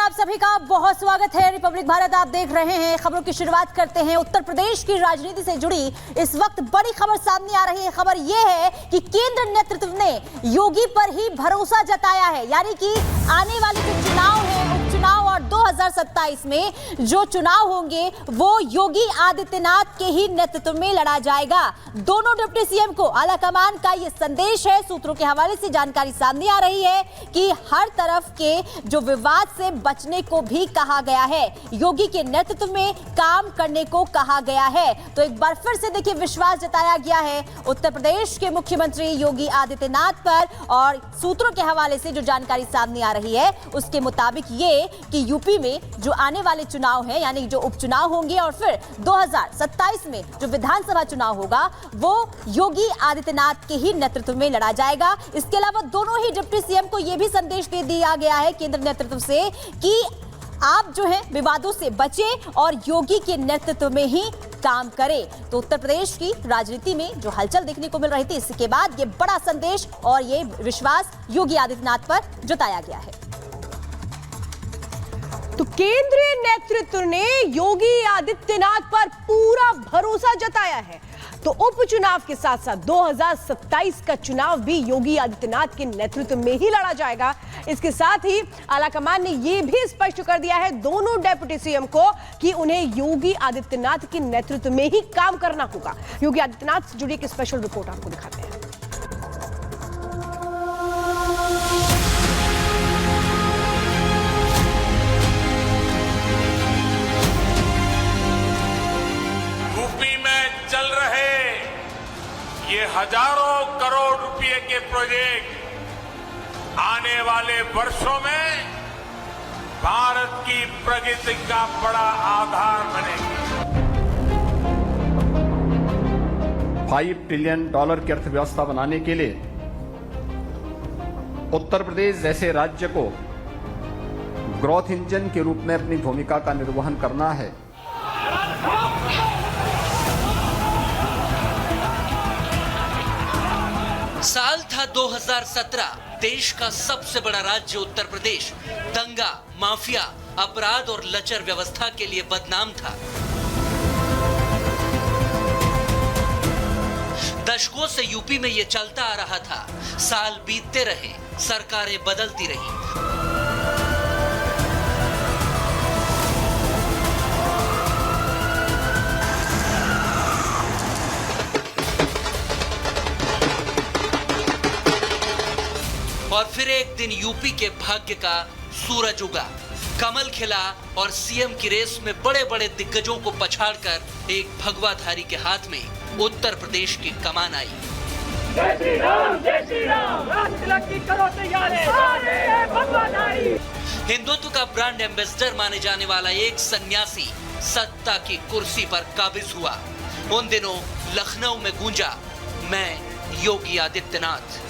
आप सभी का बहुत स्वागत है। रिपब्लिक भारत आप देख रहे हैं। खबरों की शुरुआत करते हैं। उत्तर प्रदेश की राजनीति से जुड़ी इस वक्त बड़ी खबर सामने आ रही है। खबर यह है कि केंद्र नेतृत्व ने योगी पर ही भरोसा जताया है, यानी कि आने वाले जो चुनाव है, उपचुनाव और 2027 में जो चुनाव होंगे वो योगी आदित्यनाथ के ही नेतृत्व में लड़ा जाएगा। दोनों डिप्टी सीएम को आलाकमान का ये संदेश है। सूत्रों के हवाले से जानकारी सामने आ रही है कि हर तरफ के जो विवाद से बचने को भी कहा गया है, योगी के नेतृत्व में काम करने को कहा गया है। तो एक बार फिर से देखिए विश्वास जताया गया है उत्तर प्रदेश के मुख्यमंत्री योगी आदित्यनाथ पर। और सूत्रों के हवाले से जो जानकारी सामने आ रही है उसके मुताबिक ये कि यूपी में जो आने वाले चुनाव हैं, यानी जो उपचुनाव होंगे और फिर 2027 में जो विधानसभा चुनाव होगा वो योगी आदित्यनाथ के ही नेतृत्व में लड़ा जाएगा। इसके अलावा दोनों ही डिप्टी सीएम को यह भी संदेश दे दिया गया है केंद्र नेतृत्व से कि आप जो है विवादों से बचें और योगी के नेतृत्व में ही काम करें। तो उत्तर प्रदेश की राजनीति में जो हलचल देखने को मिल रही थी, इसके बाद ये बड़ा संदेश और ये विश्वास योगी आदित्यनाथ पर जताया गया है। तो केंद्रीय नेतृत्व ने योगी आदित्यनाथ पर पूरा भरोसा जताया है। तो उपचुनाव के साथ साथ 2027 का चुनाव भी योगी आदित्यनाथ के नेतृत्व में ही लड़ा जाएगा। इसके साथ ही आलाकमान ने यह भी स्पष्ट कर दिया है दोनों डेप्यूटी सीएम को कि उन्हें योगी आदित्यनाथ के नेतृत्व में ही काम करना होगा। योगी आदित्यनाथ से जुड़ी एक स्पेशल रिपोर्ट आपको दिखाते हैं। ये हजारों करोड़ रुपए के प्रोजेक्ट आने वाले वर्षों में भारत की प्रगति का बड़ा आधार बनेंगे। $5 ट्रिलियन की अर्थव्यवस्था बनाने के लिए उत्तर प्रदेश जैसे राज्य को ग्रोथ इंजन के रूप में अपनी भूमिका का निर्वहन करना है। साल था 2017। देश का सबसे बड़ा राज्य उत्तर प्रदेश दंगा, माफिया, अपराध और लचर व्यवस्था के लिए बदनाम था। दशकों से यूपी में ये चलता आ रहा था। साल बीतते रहे, सरकारें बदलती रही। और फिर एक दिन यूपी के भाग्य का सूरज उगा, कमल खिला और सीएम की रेस में बड़े बड़े दिग्गजों को पछाड़कर एक भगवाधारी के हाथ में उत्तर प्रदेश की कमान आई। जय श्री राम, जय श्री राम, राष्ट्र की करो तैयारी, भगवाधारी। हिंदुत्व का ब्रांड एम्बेसडर माने जाने वाला एक सन्यासी सत्ता की कुर्सी पर काबिज हुआ। उन दिनों लखनऊ में गूंजा, मैं योगी आदित्यनाथ।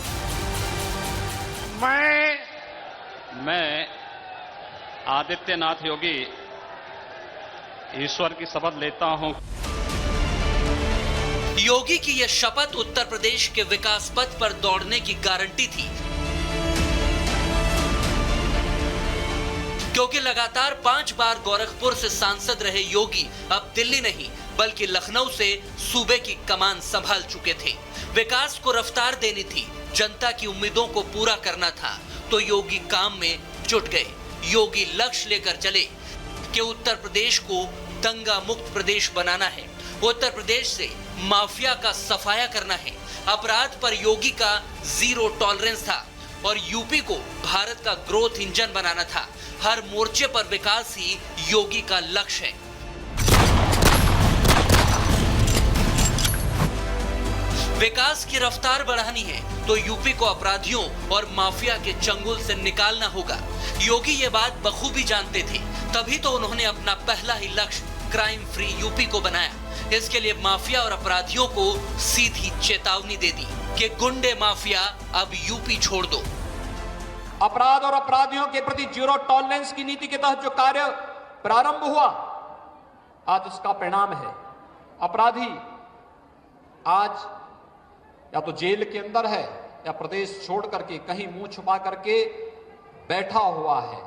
मैं आदित्यनाथ योगी ईश्वर की शपथ लेता हूं। योगी की यह शपथ उत्तर प्रदेश के विकास पथ पर दौड़ने की गारंटी थी, क्योंकि लगातार 5 बार गोरखपुर से सांसद रहे योगी अब दिल्ली नहीं बल्कि लखनऊ से सूबे की कमान संभाल चुके थे। विकास को रफ्तार देनी थी, जनता की उम्मीदों को पूरा करना था, तो योगी काम में जुट गए। योगी लक्ष्य लेकर चले कि उत्तर प्रदेश को दंगा मुक्त प्रदेश बनाना है, उत्तर प्रदेश से माफिया का सफाया करना है। अपराध पर योगी का जीरो टॉलरेंस था और यूपी को भारत का ग्रोथ इंजन बनाना था। हर मोर्चे पर विकास ही योगी का लक्ष्य है। विकास की रफ्तार बढ़ानी है तो यूपी को अपराधियों और माफिया के चंगुल से निकालना होगा। योगी ये बात बखूबी जानते थे, तभी तो उन्होंने अपना पहला ही लक्ष्य क्राइम फ्री यूपी को बनाया। इसके लिए माफिया और अपराधियों को सीधी चेतावनी दे दी कि गुंडे माफिया अब यूपी छोड़ दो। अपराध और अपराधियों के प्रति जीरो टॉलरेंस की नीति के तहत जो कार्य प्रारंभ हुआ, आज उसका परिणाम है अपराधी आज या तो जेल के अंदर है या प्रदेश छोड़ करके कहीं मुंह छुपा करके बैठा हुआ है।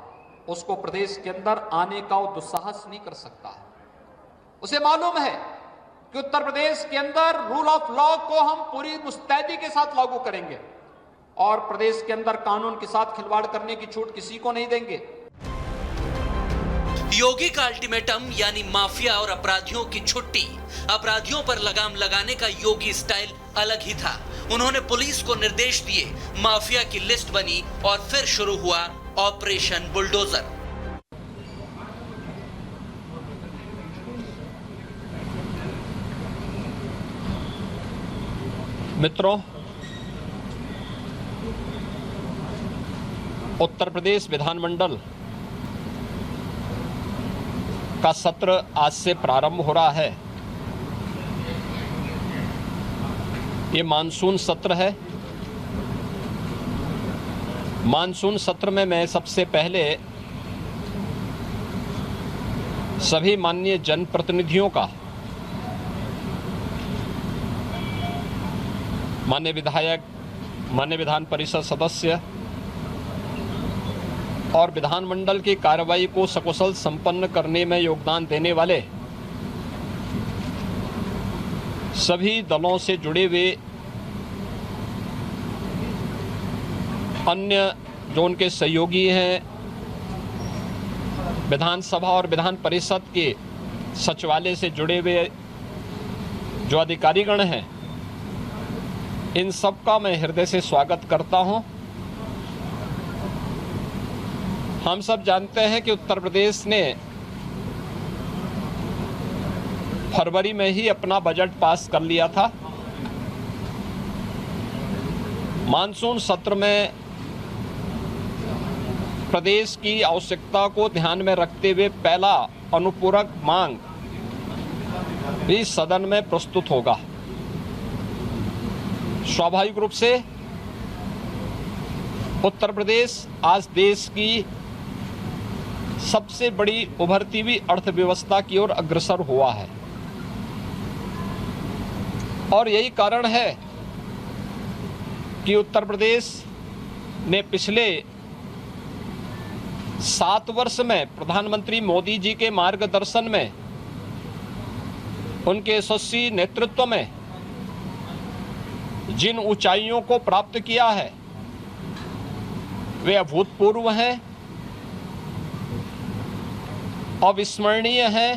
उसको प्रदेश के अंदर आने का वो दुस्साहस नहीं कर सकता है। उसे मालूम है कि उत्तर प्रदेश के अंदर रूल ऑफ लॉ को हम पूरी मुस्तैदी के साथ लागू करेंगे और प्रदेश के अंदर कानून के साथ खिलवाड़ करने की छूट किसी को नहीं देंगे। योगी का अल्टीमेटम यानी माफिया और अपराधियों की छुट्टी, अपराधियों पर लगाम लगाने का योगी स्टाइल अलग ही था। उन्होंने पुलिस को निर्देश दिए, माफिया की लिस्ट बनी और फिर शुरू हुआ ऑपरेशन बुलडोजर। मित्रों, उत्तर प्रदेश विधानमंडल का सत्र आज से प्रारंभ हो रहा है। ये मानसून सत्र है। मानसून सत्र में मैं सबसे पहले सभी माननीय जनप्रतिनिधियों का, माननीय विधायक, माननीय विधान परिषद सदस्य और विधानमंडल की कार्रवाई को सकुशल संपन्न करने में योगदान देने वाले सभी दलों से जुड़े हुए अन्य जो उनके सहयोगी हैं, विधानसभा और विधान परिषद के सचिवालय से जुड़े हुए जो अधिकारीगण हैं, इन सब का मैं हृदय से स्वागत करता हूं। हम सब जानते हैं कि उत्तर प्रदेश ने फरवरी में ही अपना बजट पास कर लिया था। मानसून सत्र में प्रदेश की आवश्यकता को ध्यान में रखते हुए पहला अनुपूरक मांग भी सदन में प्रस्तुत होगा। स्वाभाविक रूप से उत्तर प्रदेश आज देश की सबसे बड़ी उभरती हुई अर्थव्यवस्था की ओर अग्रसर हुआ है और यही कारण है कि उत्तर प्रदेश ने पिछले 7 वर्ष में प्रधानमंत्री मोदी जी के मार्गदर्शन में, उनके यशस्वी नेतृत्व में जिन ऊंचाइयों को प्राप्त किया है वे अभूतपूर्व हैं, अविस्मरणीय हैं,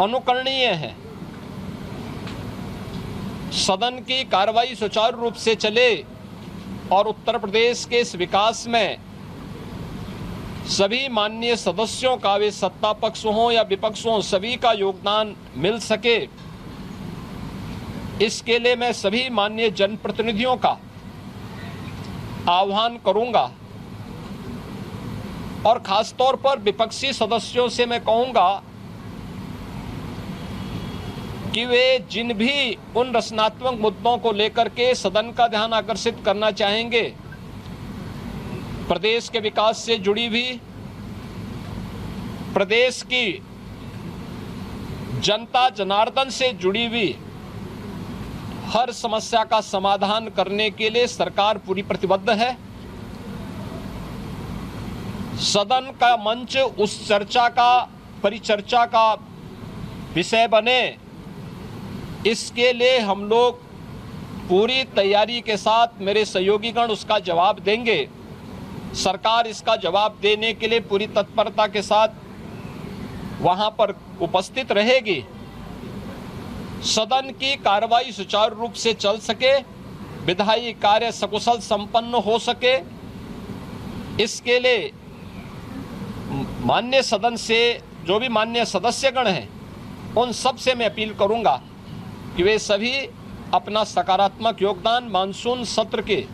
अनुकरणीय हैं। सदन की कार्रवाई सुचारू रूप से चले और उत्तर प्रदेश के इस विकास में सभी माननीय सदस्यों का, वे सत्ता पक्ष हों या विपक्ष हों, सभी का योगदान मिल सके, इसके लिए मैं सभी माननीय जनप्रतिनिधियों का आह्वान करूंगा और खासतौर पर विपक्षी सदस्यों से मैं कहूंगा कि वे जिन भी उन रचनात्मक मुद्दों को लेकर के सदन का ध्यान आकर्षित करना चाहेंगे, प्रदेश के विकास से जुड़ी हुई, प्रदेश की जनता जनार्दन से जुड़ी हुई हर समस्या का समाधान करने के लिए सरकार पूरी प्रतिबद्ध है। सदन का मंच उस चर्चा का, परिचर्चा का विषय बने, इसके लिए हम लोग पूरी तैयारी के साथ, मेरे सहयोगीगण उसका जवाब देंगे। सरकार इसका जवाब देने के लिए पूरी तत्परता के साथ वहां पर उपस्थित रहेगी। सदन की कार्रवाई सुचारू रूप से चल सके, विधायी कार्य सकुशल संपन्न हो सके, इसके लिए माननीय सदन से जो भी माननीय सदस्यगण हैं, उन सब से मैं अपील करूंगा कि वे सभी अपना सकारात्मक योगदान मानसून सत्र के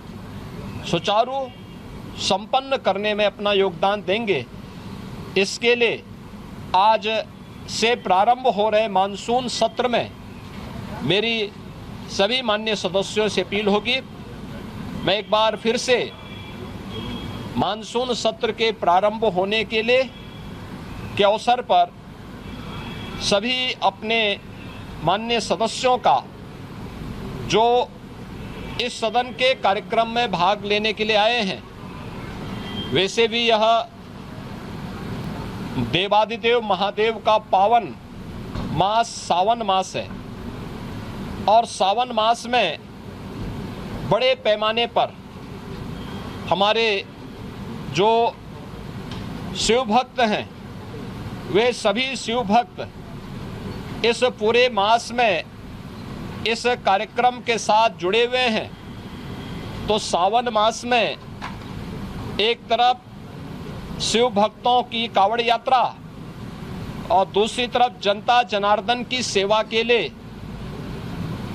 सुचारू संपन्न करने में अपना योगदान देंगे। इसके लिए आज से प्रारंभ हो रहे मानसून सत्र में मेरी सभी माननीय सदस्यों से अपील होगी। मैं एक बार फिर से मानसून सत्र के प्रारंभ होने के लिए के अवसर पर सभी अपने माननीय सदस्यों का, जो इस सदन के कार्यक्रम में भाग लेने के लिए आए हैं, वैसे भी यह देवादिदेव महादेव का पावन मास सावन मास है और सावन मास में बड़े पैमाने पर हमारे जो शिव भक्त हैं वे सभी शिव भक्त इस पूरे मास में इस कार्यक्रम के साथ जुड़े हुए हैं। तो सावन मास में एक तरफ शिव भक्तों की कावड़ यात्रा और दूसरी तरफ जनता जनार्दन की सेवा के लिए